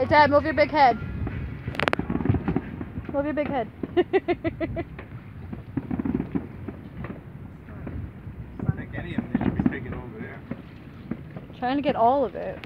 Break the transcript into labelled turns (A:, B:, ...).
A: Dad, move your big head. Move your big head.
B: It's not like any of them should be taken over there.
A: Trying to get all of it.